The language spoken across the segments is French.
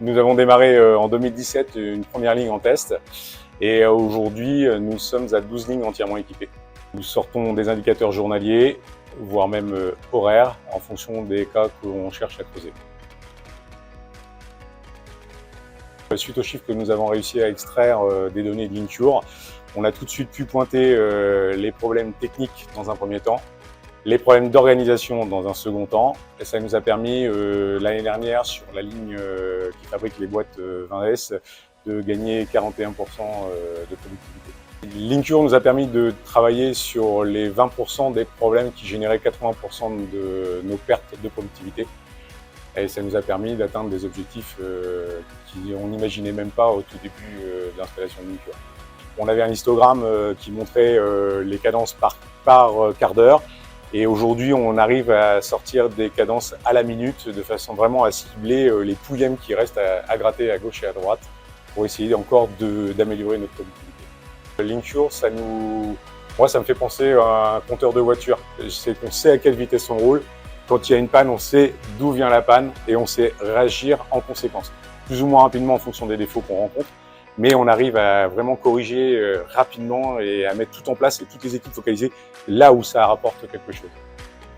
Nous avons démarré en 2017 une première ligne en test et aujourd'hui nous sommes à 12 lignes entièrement équipées. Nous sortons des indicateurs journaliers, voire même horaires, en fonction des cas que l'on cherche à creuser. Suite aux chiffres que nous avons réussi à extraire des données de Lincure, on a tout de suite pu pointer les problèmes techniques dans un premier temps, les problèmes d'organisation dans un second temps, et ça nous a permis l'année dernière sur la ligne qui fabrique les boîtes 20S de gagner 41% de productivité. Lincure nous a permis de travailler sur les 20% des problèmes qui généraient 80% de nos pertes de productivité. Et ça nous a permis d'atteindre des objectifs qu'on n'imaginait même pas au tout début de l'installation de Lincure. On avait un histogramme qui montrait les cadences par quart d'heure. Et aujourd'hui, on arrive à sortir des cadences à la minute de façon vraiment à cibler les pouillèmes qui restent à gratter à gauche et à droite pour essayer encore d'améliorer notre productivité. Lincure, moi, ça me fait penser à un compteur de voiture. C'est qu'on sait à quelle vitesse on roule. Quand il y a une panne, on sait d'où vient la panne et on sait réagir en conséquence. Plus ou moins rapidement en fonction des défauts qu'on rencontre. Mais on arrive à vraiment corriger rapidement et à mettre tout en place et toutes les équipes focalisées là où ça rapporte quelque chose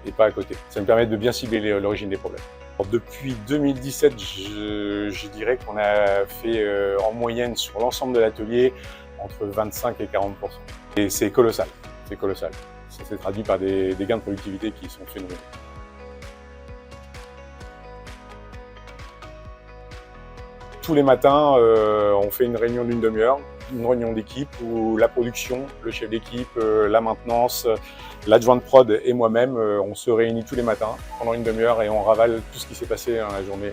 et pas à côté. Ça me permet de bien cibler l'origine des problèmes. Alors, depuis 2017, je dirais qu'on a fait en moyenne sur l'ensemble de l'atelier entre 25 et 40%. Et c'est colossal, c'est colossal. Ça s'est traduit par des gains de productivité qui sont phénoménaux. Tous les matins, on fait une réunion d'une demi-heure, une réunion d'équipe où la production, le chef d'équipe, la maintenance, l'adjoint de prod et moi-même, on se réunit tous les matins pendant une demi-heure et on ravale tout ce qui s'est passé dans la journée,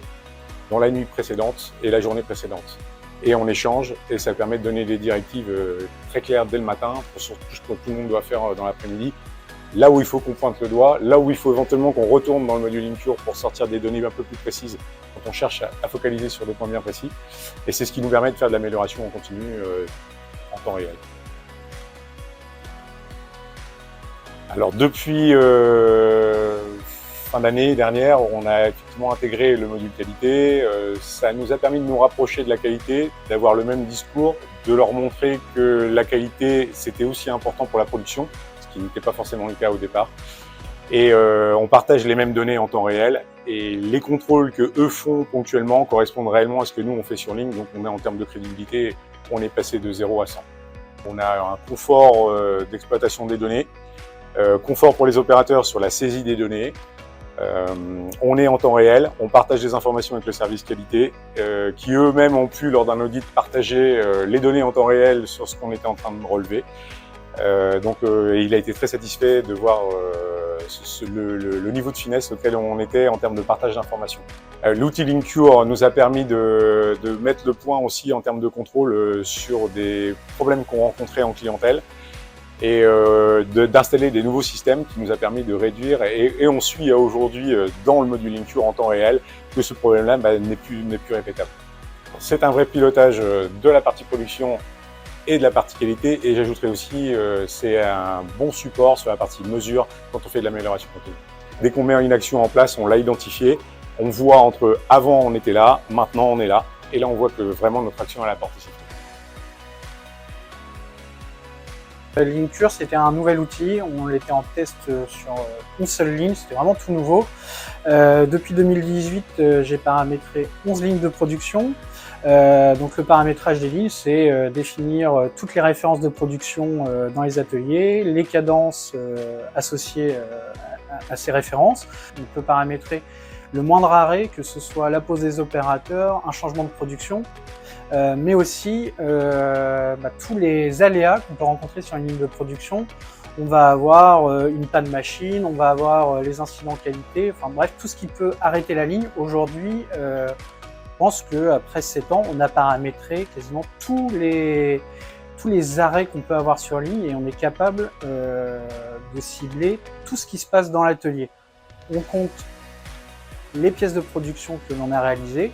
dans la nuit précédente et la journée précédente. Et on échange et ça permet de donner des directives très claires dès le matin sur tout ce que tout le monde doit faire dans l'après-midi. Là où il faut qu'on pointe le doigt, là où il faut éventuellement qu'on retourne dans le module Lincure pour sortir des données un peu plus précises quand on cherche à focaliser sur des points bien précis. Et c'est ce qui nous permet de faire de l'amélioration en continu en temps réel. Alors depuis fin d'année dernière, on a effectivement intégré le module qualité. Ça nous a permis de nous rapprocher de la qualité, d'avoir le même discours, de leur montrer que la qualité c'était aussi important pour la production, ce qui n'était pas forcément le cas au départ. Et on partage les mêmes données en temps réel et les contrôles que eux font ponctuellement correspondent réellement à ce que nous on fait sur ligne. Donc on est en termes de crédibilité, on est passé de 0 à 100. On a un confort d'exploitation des données, confort pour les opérateurs sur la saisie des données. On est en temps réel, on partage des informations avec le service qualité qui eux-mêmes ont pu lors d'un audit partager les données en temps réel sur ce qu'on était en train de relever. Donc il a été très satisfait de voir le niveau de finesse auquel on était en termes de partage d'informations. L'outil Lincure nous a permis de mettre le point aussi en termes de contrôle sur des problèmes qu'on rencontrait en clientèle et d'installer des nouveaux systèmes qui nous a permis de réduire et on suit aujourd'hui dans le module Lincure en temps réel que ce problème-là n'est plus répétable. C'est un vrai pilotage de la partie production et de la partie qualité et j'ajouterais aussi c'est un bon support sur la partie mesure quand on fait de l'amélioration continue. Dès qu'on met une action en place, on l'a identifié, on voit entre avant on était là, maintenant on est là et là on voit que vraiment notre action elle apporte ici. Lincure, c'était un nouvel outil, on était en test sur une seule ligne, c'était vraiment tout nouveau. Depuis 2018, j'ai paramétré 11 lignes de production. Donc le paramétrage des lignes, c'est définir toutes les références de production dans les ateliers, les cadences associées à ces références. On peut paramétrer le moindre arrêt, que ce soit la pause des opérateurs, un changement de production, mais aussi tous les aléas qu'on peut rencontrer sur une ligne de production. On va avoir une panne machine, on va avoir les incidents qualité, enfin bref, tout ce qui peut arrêter la ligne. Aujourd'hui, je pense qu'après 7 ans, on a paramétré quasiment tous les arrêts qu'on peut avoir sur ligne et on est capable de cibler tout ce qui se passe dans l'atelier. On compte les pièces de production que l'on a réalisées,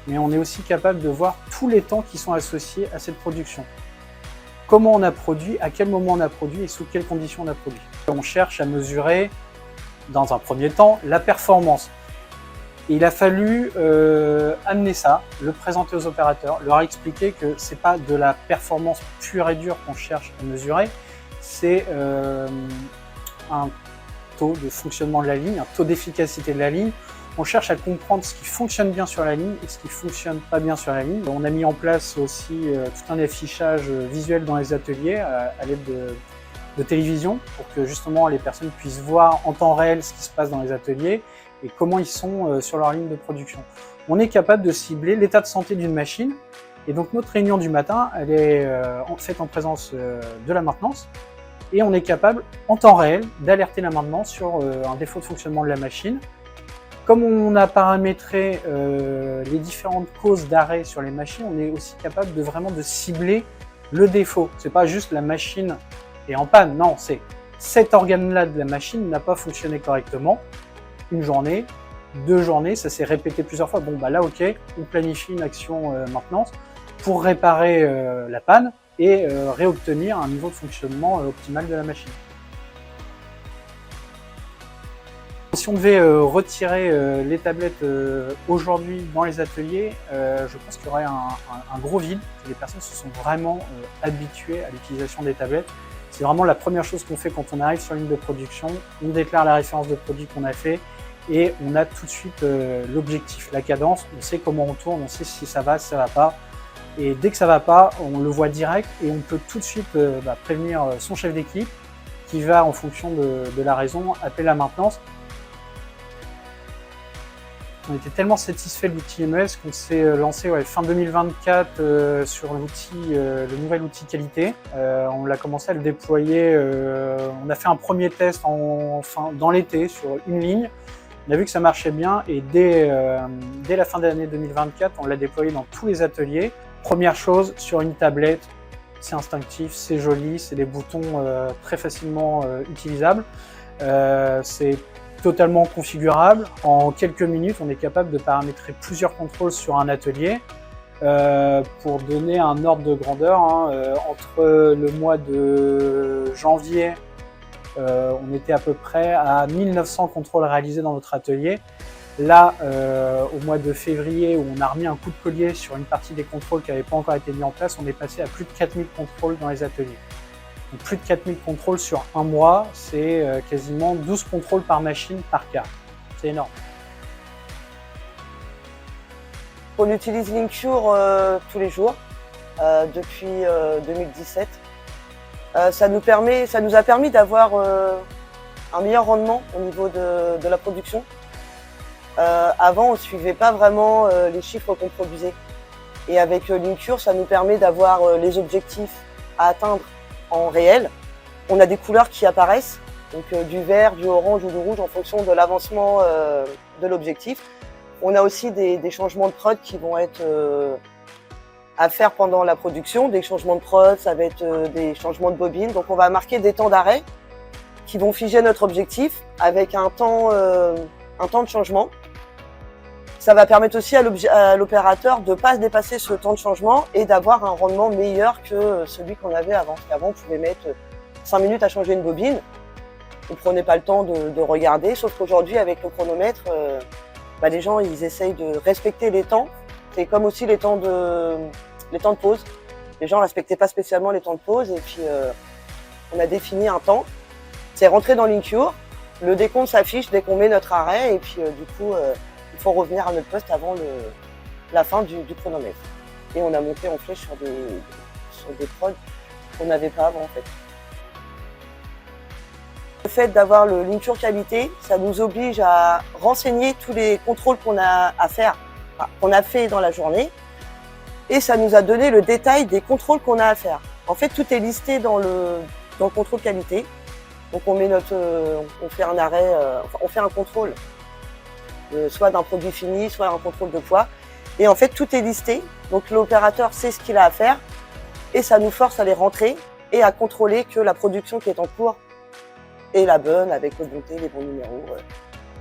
mais on est aussi capable de voir tous les temps qui sont associés à cette production. Comment on a produit, à quel moment on a produit et sous quelles conditions on a produit. On cherche à mesurer, dans un premier temps, la performance. Et il a fallu amener ça, le présenter aux opérateurs, leur expliquer que c'est pas de la performance pure et dure qu'on cherche à mesurer, c'est un taux de fonctionnement de la ligne, un taux d'efficacité de la ligne. On cherche à comprendre ce qui fonctionne bien sur la ligne et ce qui fonctionne pas bien sur la ligne. On a mis en place aussi tout un affichage visuel dans les ateliers à l'aide de télévision pour que justement les personnes puissent voir en temps réel ce qui se passe dans les ateliers et comment ils sont sur leur ligne de production. On est capable de cibler l'état de santé d'une machine et donc notre réunion du matin, elle est faite en présence de la maintenance et on est capable en temps réel d'alerter la maintenance sur un défaut de fonctionnement de la machine. Comme on a paramétré les différentes causes d'arrêt sur les machines, on est aussi capable de vraiment de cibler le défaut. C'est pas juste la machine est en panne, non, c'est cet organe-là de la machine n'a pas fonctionné correctement. Une journée, 2 journées, ça s'est répété plusieurs fois. Bon, bah là, ok, on planifie une action maintenance pour réparer la panne et réobtenir un niveau de fonctionnement optimal de la machine. Si on devait retirer les tablettes aujourd'hui dans les ateliers, je pense qu'il y aurait un gros vide. Les personnes se sont vraiment habituées à l'utilisation des tablettes. C'est vraiment la première chose qu'on fait quand on arrive sur la ligne de production. On déclare la référence de produit qu'on a fait et on a tout de suite l'objectif, la cadence. On sait comment on tourne, on sait si ça va, si ça va pas. Et dès que ça va pas, on le voit direct et on peut tout de suite prévenir son chef d'équipe qui va, en fonction de la raison, appeler la maintenance. On était tellement satisfait de l'outil MES qu'on s'est lancé fin 2024 sur le nouvel outil qualité. On a commencé à le déployer, on a fait un premier test dans l'été sur une ligne. On a vu que ça marchait bien et dès la fin de l'année 2024, on l'a déployé dans tous les ateliers. Première chose, sur une tablette, c'est instinctif, c'est joli, c'est des boutons très facilement utilisables. C'est totalement configurable. En quelques minutes, on est capable de paramétrer plusieurs contrôles sur un atelier. Pour donner un ordre de grandeur, entre le mois de janvier, on était à peu près à 1900 contrôles réalisés dans notre atelier. Là, au mois de février, où on a remis un coup de collier sur une partie des contrôles qui n'avaient pas encore été mis en place, on est passé à plus de 4000 contrôles dans les ateliers. Donc, plus de 4000 contrôles sur un mois, c'est quasiment 12 contrôles par machine par quart. C'est énorme. On utilise Lincure tous les jours depuis 2017. Ça nous a permis d'avoir un meilleur rendement au niveau de la production. Avant, on ne suivait pas vraiment les chiffres qu'on produisait. Et avec Lincure, ça nous permet d'avoir les objectifs à atteindre en réel. On a des couleurs qui apparaissent, donc du vert, du orange ou du rouge en fonction de l'avancement de l'objectif. On a aussi des changements de prod qui vont être à faire pendant la production. Des changements de prod, ça va être des changements de bobine. Donc on va marquer des temps d'arrêt qui vont figer notre objectif avec un temps de changement. Ça va permettre aussi à l'opérateur de ne pas se dépasser ce temps de changement et d'avoir un rendement meilleur que celui qu'on avait avant. Avant, on pouvait mettre 5 minutes à changer une bobine. On ne prenait pas le temps de regarder, sauf qu'aujourd'hui, avec le chronomètre, les gens ils essayent de respecter les temps. C'est comme aussi les temps de pause. Les gens ne respectaient pas spécialement les temps de pause et puis on a défini un temps. C'est rentré dans Lincure, le décompte s'affiche dès qu'on met notre arrêt et puis du coup il faut revenir à notre poste avant la fin du chronomètre. Et on a monté en flèche sur des prods qu'on n'avait pas avant en fait. Le fait d'avoir le Lincure qualité, ça nous oblige à renseigner tous les contrôles qu'on a à faire, qu'on a fait dans la journée, et ça nous a donné le détail des contrôles qu'on a à faire. En fait, tout est listé dans le contrôle qualité. Donc on fait un arrêt, on fait un contrôle, soit d'un produit fini, soit un contrôle de poids. Et en fait, tout est listé. Donc l'opérateur sait ce qu'il a à faire, et ça nous force à les rentrer et à contrôler que la production qui est en cours est la bonne, avec le bon T, les bons numéros.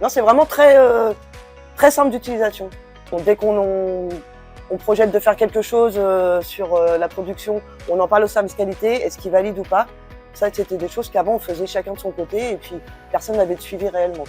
Non, c'est vraiment très simple d'utilisation. Donc, dès qu'on projette de faire quelque chose sur la production, on en parle au service qualité, est-ce qu'il valide ou pas. Ça, c'était des choses qu'avant on faisait chacun de son côté et puis personne n'avait de suivi réellement.